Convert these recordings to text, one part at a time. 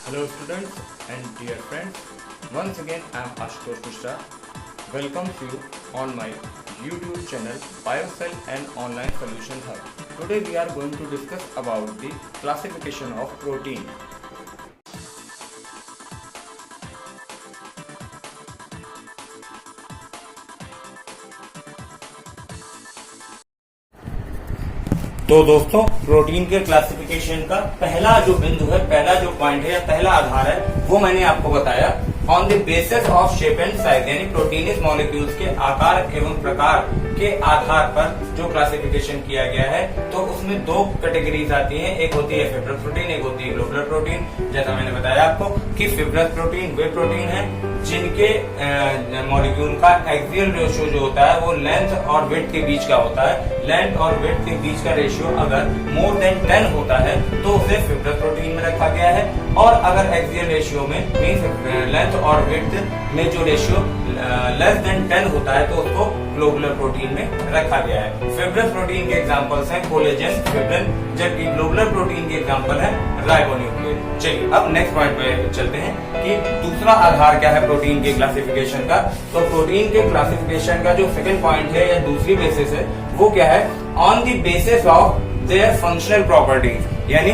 Hello students and dear friends, once again I am Ashutosh Mishra. Welcome you on my YouTube channel BioCell and Online Solution Hub. Today we are going to discuss about the classification of protein. तो दोस्तों, protein के classification का पहला जो बिंदु है, पहला जो पॉइंट है या पहला आधार है, वो मैंने आपको बताया on the basis of shape and size, यानी प्रोटीनस मॉलिक्यूल्स के आकार एवं प्रकार के आधार पर जो क्लासिफिकेशन किया गया है। तो उसमें दो कैटेगरीज आती हैं, एक होती है फिब्रस प्रोटीन, एक होती है ग्लोबुलर प्रोटीन। जैसा मैंने बताया आपको कि फिब्रस प्रोटीन वे प्रोटीन है जिनके मॉलिक्यूल का एक्सियल रेशियो जो होता है वो लेंथ और विड्थ के बीच का होता है। लेंथ और विड्थ के बीच का रेशियो अगर मोर देन 10 होता है तो उसे फिब्रस प्रोटीन में रखा गया है, और अगर एक्सियल रेशियो में मींस लेंथ और विड्थ में जो रेशियो लेस देन 10 होता है तो उसको ग्लोबुलर प्रोटीन में रखा गया है। फिब्रस प्रोटीन के एग्जांपल्स हैं कोलेजन, फिब्रिन, जबकि ग्लोबुलर प्रोटीन के एग्जांपल है राइबोन्यूक्लिक। चलिए अब नेक्स्ट पॉइंट पे चलते हैं कि दूसरा आधार क्या है प्रोटीन के क्लासिफिकेशन का। तो प्रोटीन के क्लासिफिकेशन का जो सेकंड पॉइंट है या दूसरी बेसिस है वो क्या है, on the basis of their functional properties, यानी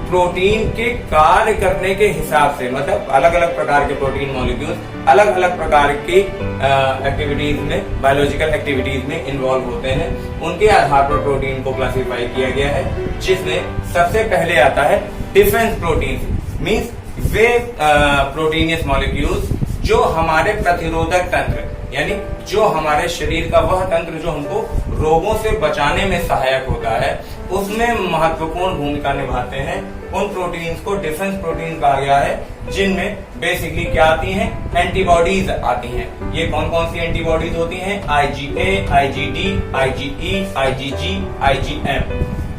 प्रोटीन के कार्य करने के हिसाब से, मतलब अलग अलग प्रकार के प्रोटीन मॉलिक्यूल्स अलग अलग प्रकार की एक्टिविटीज में, बायोलॉजिकल एक्टिविटीज में इन्वॉल्व होते हैं, उनके आधार पर प्रोटीन को क्लासिफाई किया गया है। जिसमें सबसे पहले आता है डिफेंस प्रोटीन, मींस वे प्रोटीनियस मॉलिक्यूल्स जो हमारे प्रतिरोधक तंत्र, यानी जो हमारे शरीर का वह तंत्र जो हमको रोगों से बचाने में सहायक होता है, उसमें महत्वपूर्ण भूमिका निभाते हैं। उन प्रोटीन्स को डिफेंस प्रोटीन कहा गया है, जिनमें बेसिकली क्या आती हैं, एंटीबॉडीज आती हैं। ये कौन कौन सी एंटीबॉडीज होती हैं, IgA, IgD, IgE, IgG, IgM।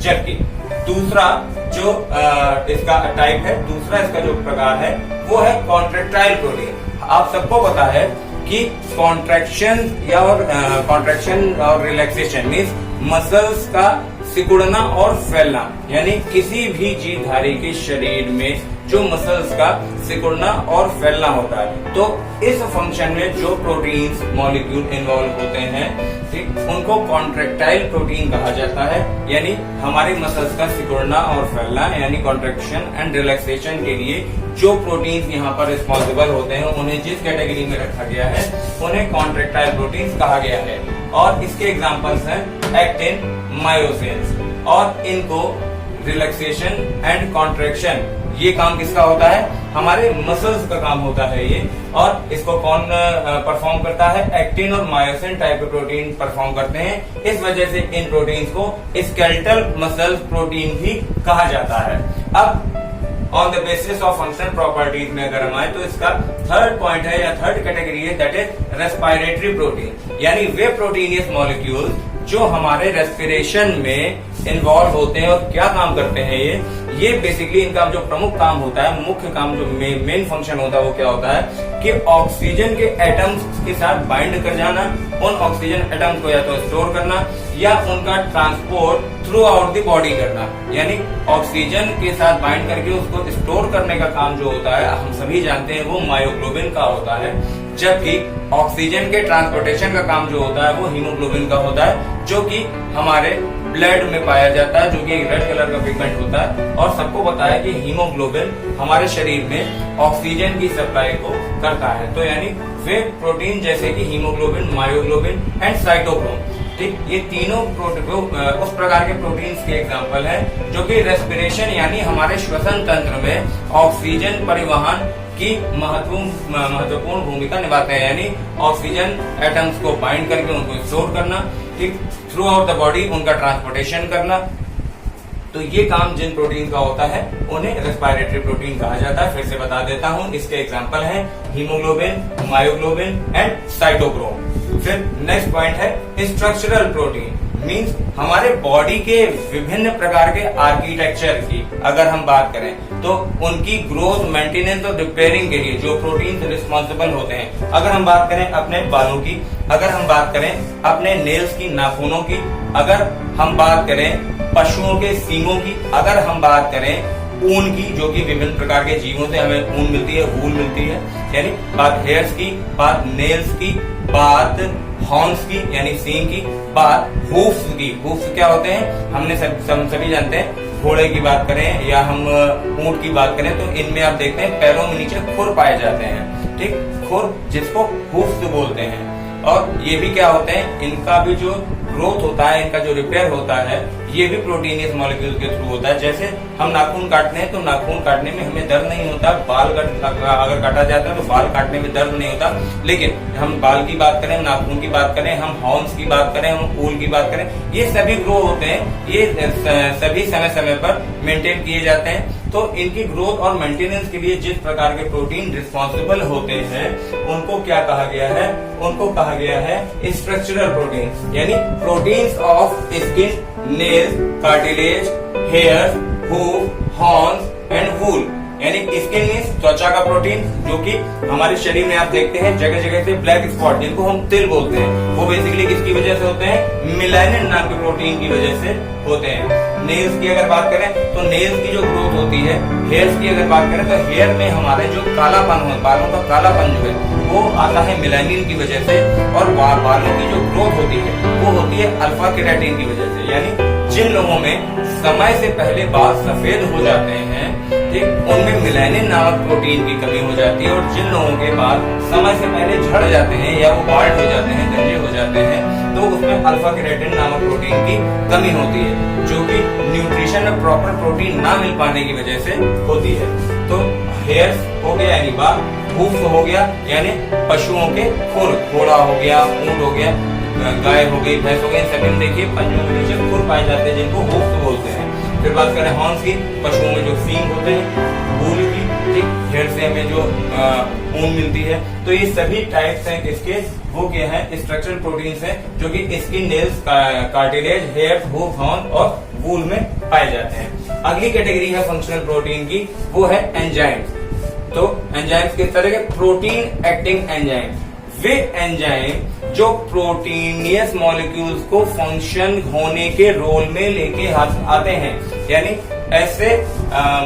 जबकि दूसरा जो इसका टाइप है, दूसरा इसका जो प्रकार है वो है कॉन्ट्रैक्टाइल प्रोटीन। आप सबको पता है कि कॉन्ट्रैक्शन और रिलैक्सेशन मीन्स मसल्स का सिकुड़ना और फैलना, यानी किसी भी जीवधारी के शरीर में जो मसल्स का सिकुड़ना और फैलना होता है, तो इस फंक्शन में जो प्रोटीन्स मॉलिक्यूल इन्वॉल्व होते हैं, ठीक, उनको कॉन्ट्रैक्टाइल प्रोटीन कहा जाता है। यानी हमारे मसल्स का सिकुड़ना और फैलना, यानी कॉन्ट्रैक्शन एंड रिलैक्सेशन के लिए जो प्रोटीन्स यहाँ पर रिस्पॉन्सिबल होते हैं, उन्हें जिस कैटेगरी में रखा गया है उन्हें कॉन्ट्रैक्टाइल प्रोटीन्स कहा गया है। और इसके एग्जाम्पल्स हैं एक्टिन, मायोसिन, और इनको रिलैक्सेशन एंड कॉन्ट्रैक्शन ये काम किसका होता है, हमारे मसल्स का काम होता है ये। और इसको कौन परफॉर्म करता है, एक्टिन और मायोसिन टाइप के प्रोटीन परफॉर्म करते हैं। इस वजह से इन प्रोटीन्स को स्केलेटल मसल प्रोटीन भी कहा जाता है। अब on the basis of functional properties में अगर हम आए तो इसका थर्ड पॉइंट है या थर्ड कैटेगरी है, दैट इज रेस्पिरेटरी प्रोटीन, यानी वे प्रोटीनियस मॉलिक्यूल जो हमारे रेस्पिरेशन में इन्वॉल्व होते हैं। और क्या काम करते हैं ये बेसिकली इनका जो प्रमुख काम होता है, मुख्य काम जो मेन फंक्शन होता है वो क्या होता है कि ऑक्सीजन के एटम्स के साथ बाइंड कर जाना, उन ऑक्सीजन एटम्स को या तो स्टोर करना या उनका transport through out the body करना। यानी ऑक्सीजन के साथ बाइंड करके उसको स्टोर करने का काम जो होता है, हम सभी जानते हैं, वो मायोग्लोबिन का होता है। जबकि ऑक्सीजन के ट्रांसपोर्टेशन का काम जो होता है वो हीमोग्लोबिन का होता है, जो कि हमारे ब्लड में पाया जाता है, जो कि एक रेड कलर का पिगमेंट होता है। और सबको पता है कि हीमोग्लोबिन हमारे शरीर में ऑक्सीजन की सप्लाई को करता है। तो यानी वे प्रोटीन जैसे कि हीमोग्लोबिन, मायोग्लोबिन एंड साइटोक्रोम, ठीक, ये तीनों उस प्रकार के प्रोटीन्स के एग्जाम्पल हैं जो कि रेस्पिरेशन यानी हमारे श्वसन तंत्र में ऑक्सीजन परिवहन की महत्वपूर्ण भूमिका निभाते हैं। यानी ऑक्सीजन एटम्स को बाइंड करके उनको स्टोर करना, ठीक, थ्रू आउट द बॉडी उनका ट्रांसपोर्टेशन करना। तो ये काम जिन प्रोटीन का होता है उन्हें रेस्पिरेटरी प्रोटीन कहा जाता है। फिर से बता देता हूँ, इसके एग्जाम्पल हैं हीमोग्लोबिन, मायोग्लोबिन एंड साइटोक्रोम। फिर नेक्स्ट पॉइंट है स्ट्रक्चरल प्रोटीन, मींस हमारे बॉडी के विभिन्न प्रकार के आर्किटेक्चर की अगर हम बात करें तो उनकी ग्रोथ, मेंटेनेंस और रिपेयरिंग के लिए जो प्रोटीन रिस्पॉन्सिबल होते हैं। अगर हम बात करें अपने बालों की, अगर हम बात करें अपने नेल्स की, नाखूनों की, अगर हम बात करें पशुओं के सींगों की, अगर हम बात करें ऊन की, जो कि विभिन्न प्रकार के जीवों से हमें ऊन मिलती है, वूल मिलती है। यानी बात हेयर्स की, बात नेल्स की, बात हॉर्न्स की यानी सींग की, बात हूफ्स की। हूफ्स क्या होते हैं हमने सभी जानते हैं। घोड़े की बात करें या हम ऊंट की बात करें तो इनमें आप देखते हैं पैरों में नीचे खुर पाए जाते हैं, ठीक, खुर जिसको हूफ्स बोलते हैं। और ये भी क्या होते हैं, इनका भी जो ग्रोथ होता है, इनका जो रिपेयर होता है, ये भी प्रोटीनियस मॉलिक्यूल के थ्रू होता है। जैसे हम नाखून काटते हैं तो नाखून काटने में हमें दर्द नहीं होता, बाल अगर काटा जाता है तो बाल काटने में दर्द नहीं होता। लेकिन हम बाल की बात करें, नाखून की बात करें, हम हॉर्न्स की बात करें, हम ऊल की बात करें, ये सभी ग्रो होते हैं, ये सभी समय समय पर मेंटेन किए जाते हैं। तो इनकी ग्रोथ और मेंटेनेंस के लिए जिस प्रकार के प्रोटीन रिस्पॉन्सिबल होते हैं उनको क्या कहा गया है, उनको कहा गया है स्ट्रक्चरल प्रोटीन, यानी proteins of skin, nails, cartilage, hair, hoof, horns and wool. यानी स्किन मींस त्वचा का प्रोटीन, जो कि हमारे शरीर में आप देखते हैं जगह जगह से ब्लैक स्पॉट जिनको हम तिल बोलते हैं, वो बेसिकली किसकी वजह से होते हैं, मेलानिन नाम के प्रोटीन की वजह से होते हैं। नेल्स की अगर बात करें तो नेल्स की जो ग्रोथ होती है, हेयर्स की अगर बात करें तो हेयर में हमारे जो कालापन हो, बालों का कालापन जो है वो आता है मेलानिन की वजह से। और बालों की जो ग्रोथ होती है वो होती है अल्फा केराटिन की वजह से। यानी जिन लोगों में समय से पहले बाल सफेद हो जाते हैं, ठीक, उनमें मेलानिन नामक प्रोटीन की कमी हो जाती है। और जिन लोगों के बाल समय से पहले झड़ जाते हैं या वो बाल्ड हो जाते हैं, गंजे हो जाते हैं, तो उसमें अल्फा केराटिन नामक प्रोटीन की कमी होती है, जो कि न्यूट्रिशन में प्रॉपर प्रोटीन ना मिल पाने की वजह से होती है। तो हेयर्स हो गया यानी बाल, हूफ हो गया यानी पशुओं के खुर, घोड़ा हो गया, ऊंट हो गया, गाय हो गई, भैंस हो गई, सभी में देखिए पंजों के नीचे खुर पाए जाते हैं जिनको हूफ बोलते हैं। फिर बात करें हॉर्न्स की, पशुओं में जो सींग होते हैं, वूल की, ठीक, हेयर से हमें जो ऊन मिलती है। तो ये सभी टाइप्स हैं किसके, वो क्या है, स्ट्रक्चरल प्रोटीन्स हैं, जो कि skin, nails, cartilage, hair, hoof, horn और वूल में पाए जाते हैं। अगली कैटेगरी है फंक्शनल प्रोटीन की, वो है एंजाइम्स। तो एंजाइम्स किस तरह के, प्रोटीन एक्टिंग एंजाइम, वे एंजाइम जो प्रोटीनियस मॉलिक्यूल्स को फंक्शन होने के रोल में लेके आते हैं। यानी ऐसे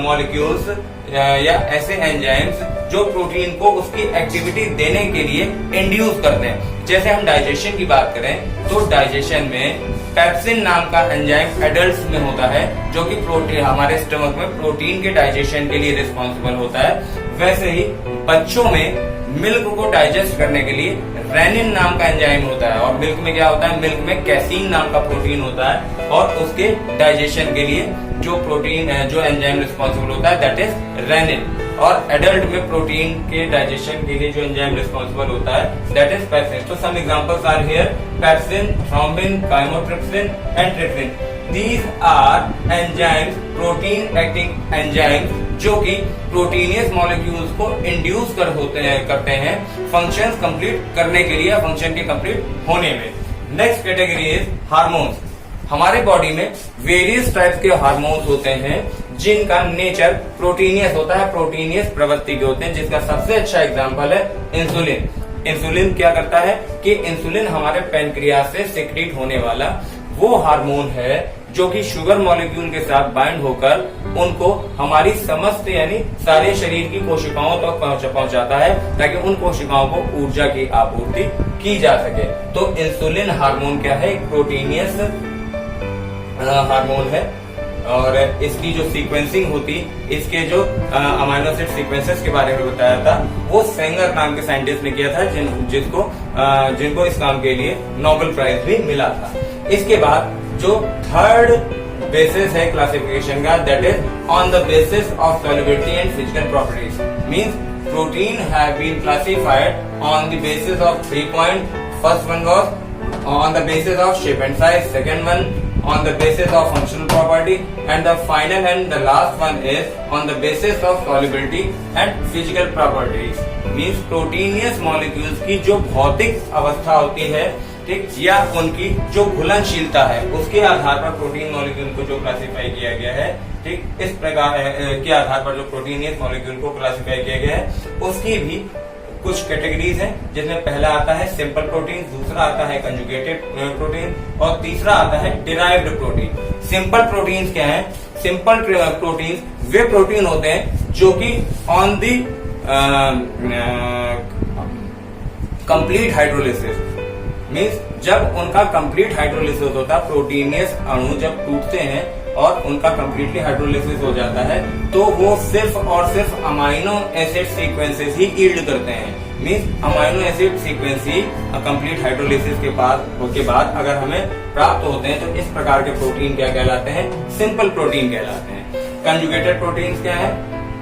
मॉलिक्यूल्स या ऐसे एंजाइम्स जो प्रोटीन को उसकी एक्टिविटी देने के लिए इंड्यूस करते हैं। जैसे हम डाइजेशन की बात करें तो डाइजेशन में पेप्सिन नाम का एंजाइम एडल्ट्स में होता है, जो कि प्रोटीन, हमारे स्टमक में प्रोटीन के डाइजेशन के लिए रिस्पॉन्सिबल होता है। वैसे ही बच्चों में मिल्क को डाइजेस्ट करने के लिए रेनिन नाम का एंजाइम होता है। और मिल्क में क्या होता है, मिल्क में कैसीन नाम का प्रोटीन होता है, और उसके डाइजेशन के लिए जो प्रोटीन जो एंजाइम रिस्पॉन्सिबल होता है दैट इज रेनिन। और एडल्ट में प्रोटीन के डाइजेशन के लिए जो एंजाइम रिस्पॉन्सिबल होता है दैट इज पेप्सिन। तो some examples are here, pepsin, thrombin, chymotrypsin and trypsin. These are enzymes, protein acting enzymes, जो कि प्रोटीनियस मॉलिक्यूल्स को इंड्यूस करते हैं फंक्शंस कंप्लीट करने के लिए, फंक्शन के कंप्लीट होने में। Next category is hormones. हमारे बॉडी में वेरियस टाइप्स के हार्मोन्स होते हैं जिनका नेचर प्रोटीनियस होता है, प्रोटीनियस प्रवृत्ति के होते हैं, जिसका सबसे अच्छा एग्जाम्पल है इंसुलिन। इंसुलिन क्या करता है कि इंसुलिन हमारे पैनक्रियास से सिक्रीट होने वाला वो हार्मोन है जो कि शुगर मॉलिक्यूल के साथ बाइंड होकर उनको हमारी समस्त यानी सारे शरीर की कोशिकाओं तक पहुंचाता है, ताकि उन कोशिकाओं को ऊर्जा की आपूर्ति की जा सके। तो इंसुलिन हार्मोन क्या है, एक प्रोटीनियस हार्मोन है। और इसकी जो सीक्वेंसिंग होती, इसके जो अमाइनो एसिड सीक्वेंसेस के बारे में बताया था, वो सेंगर नाम के साइंटिस्ट ने किया था, जिनको इस काम के लिए नोबेल प्राइज भी मिला था। इसके बाद जो थर्ड बेसिस है क्लासिफिकेशन का, that is on the basis of solubility and physical properties. Means protein have been classified on the basis of 3 point. First one was on the basis of shape and size, second one on the basis of functional property, and the final and the last one is on the basis of solubility and physical properties. Means proteinaceous molecules की जो भौतिक अवस्था होती है, ठीक, या उनकी जो घुलनशीलता है, उसके आधार पर प्रोटीन मॉलिक्यूल को जो क्लासिफाई किया गया है, ठीक, इस प्रकार के आधार पर जो प्रोटीनियस मॉलिक्यूल को क्लासिफाई किया गया है, उसकी भी कुछ कैटेगरीज हैं, जिसमें पहला आता है सिंपल प्रोटीन, दूसरा आता है कंजुगेटेड प्रोटीन, और तीसरा आता है डिराइव्ड प्रोटीन। सिंपल प्रोटीन्स क्या है, सिंपल प्रोटीन्स वे प्रोटीन होते हैं जो कि on the complete hydrolysis means जब उनका कंप्लीट हाइड्रोलिसिस होता है, प्रोटीनियस अणु जब टूटते हैं और उनका कंप्लीटली हाइड्रोलिसिस हो जाता है तो वो सिर्फ और सिर्फ अमाइनो एसिड सीक्वेंसेस ही यील्ड करते हैं। मीन्स अमाइनो एसिड सीक्वेंस ही कंप्लीट हाइड्रोलिसिस के बाद अगर हमें प्राप्त होते हैं तो इस प्रकार के प्रोटीन क्या कहलाते हैं? सिंपल प्रोटीन कहलाते हैं। कंजुगेटेड प्रोटीन क्या है?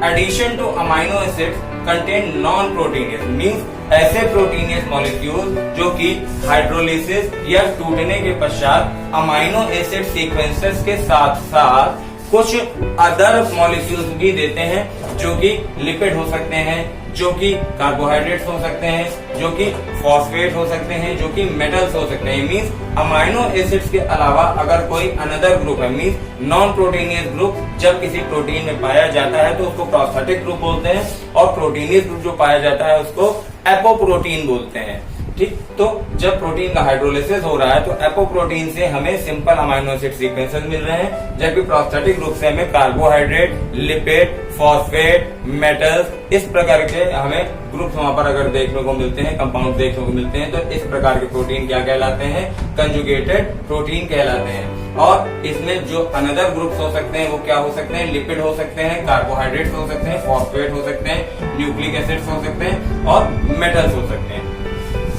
Addition to amino acid content non proteinaceous means ऐसे प्रोटीनियस मॉलिक्यूल जो कि हाइड्रोलिसिस या टूटने के पश्चात अमाइनो एसिड सीक्वेंसेस के साथ साथ कुछ अदर मॉलिक्यूल्स भी देते हैं जो कि लिपिड हो सकते हैं, जो कि कार्बोहाइड्रेट्स हो सकते हैं, जो कि फॉस्फेट हो सकते हैं, जो कि मेटल्स हो सकते हैं। मीन्स अमाइनो एसिड्स के अलावा अगर कोई अनदर ग्रुप है मीन्स नॉन प्रोटीनियस ग्रुप जब किसी प्रोटीन में पाया जाता है तो उसको प्रोस्थेटिक ग्रुप बोलते हैं और प्रोटीनियस ग्रुप जो पाया जाता है उसको एपोप्रोटीन बोलते हैं। ठीक, तो जब प्रोटीन का हाइड्रोलिसिस हो रहा है तो एपोप्रोटीन से हमें सिंपल अमाइनो एसिड सीक्वेंसेस मिल रहे हैं, जबकि प्रोस्थेटिक ग्रुप से हमें कार्बोहाइड्रेट, लिपिड, फॉस्फेट, मेटल्स इस प्रकार के हमें ग्रुप्स वहां पर अगर देखने को मिलते हैं, कंपाउंड देखने को मिलते हैं, तो इस प्रकार के प्रोटीन क्या कहलाते हैं? कंजुगेटेड प्रोटीन कहलाते हैं। और इसमें जो अनदर ग्रुप्स हो सकते हैं वो क्या हो सकते हैं? लिपिड हो सकते हैं, कार्बोहाइड्रेट्स हो सकते हैं, फॉस्फेट हो सकते हैं, न्यूक्लिक एसिड्स हो सकते हैं और मेटल्स हो सकते हैं।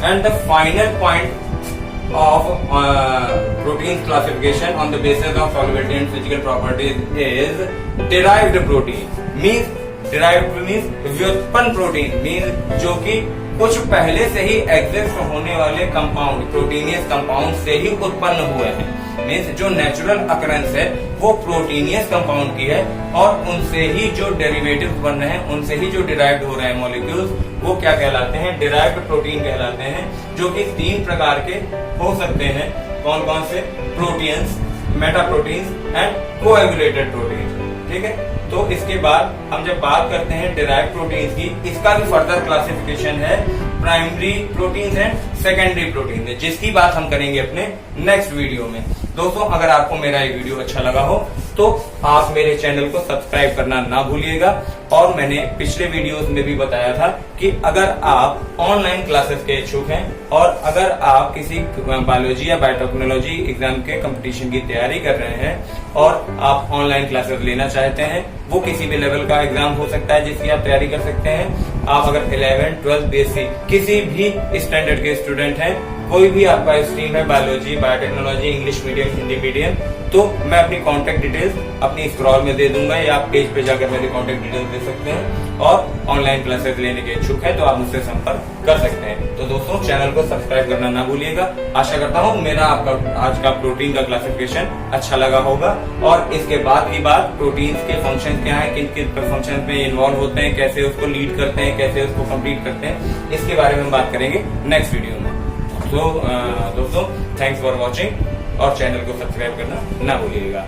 And the final point of protein classification on the basis of solubility and physical properties is derived protein. derived means व्युत्पन्न प्रोटीन means जो कि कुछ पहले से ही एग्जिस्ट होने वाले कंपाउंड, प्रोटीनियस कंपाउंड से ही उत्पन्न हुए हैं। मीन्स जो नेचुरल अकरेंस है वो प्रोटीनियस कंपाउंड की है और उनसे ही जो डेरिवेटिव बन रहे हैं, उनसे ही जो डिराइव्ड हो रहे हैं मॉलिक्यूल्स, वो क्या कहलाते हैं? डिराइव्ड प्रोटीन कहलाते हैं, जो कि 3 प्रकार के हो सकते हैं। कौन कौन से? Proteins, metaproteins and coagulated proteins. ठीक है, तो इसके बाद हम जब बात करते हैं डिराइव्ड प्रोटीन्स की, इसका भी फर्दर क्लासिफिकेशन है primary proteins and secondary protein, जिसकी बात हम करेंगे अपने नेक्स्ट वीडियो में। दोस्तों, अगर आपको मेरा ये वीडियो अच्छा लगा हो तो आप मेरे चैनल को सब्सक्राइब करना ना भूलिएगा। और मैंने पिछले वीडियोस में भी बताया था कि अगर आप ऑनलाइन क्लासेस के इच्छुक हैं और अगर आप किसी बायोलॉजी या बायोटेक्नोलॉजी एग्जाम के कंपटीशन की तैयारी कर रहे हैं और आप ऑनलाइन क्लासेस लेना चाहते हैं, वो किसी भी लेवल का एग्जाम हो सकता है जिसकी आप तैयारी कर सकते हैं। आप अगर 11th, 12th BSc किसी भी स्टैंडर्ड के स्टूडेंट हैं, कोई भी आपका स्ट्रीम है, biology, biotechnology, English medium, Hindi medium, तो मैं अपनी कांटेक्ट डिटेल्स अपनी स्क्रॉल में दे दूंगा या आप पेज पे जाकर मेरी कांटेक्ट डिटेल्स दे सकते हैं और ऑनलाइन क्लासेस लेने के इच्छुक है तो आप मुझसे संपर्क कर सकते हैं। तो दोस्तों, चैनल को सब्सक्राइब करना ना भूलिएगा। आशा करता हूँ मेरा आपका आज का प्रोटीन का क्लासिफिकेशन अच्छा लगा होगा और इसके बाद की बात प्रोटीन के फंक्शन क्या है, किन किन फंक्शन में इन्वॉल्व होते हैं, कैसे उसको लीड करते हैं, कैसे उसको कंप्लीट करते हैं, इसके बारे में हम बात करेंगे नेक्स्ट वीडियो में। तो दोस्तों, थैंक्स फॉर वॉचिंग और चैनल को सब्सक्राइब करना ना भूलिएगा।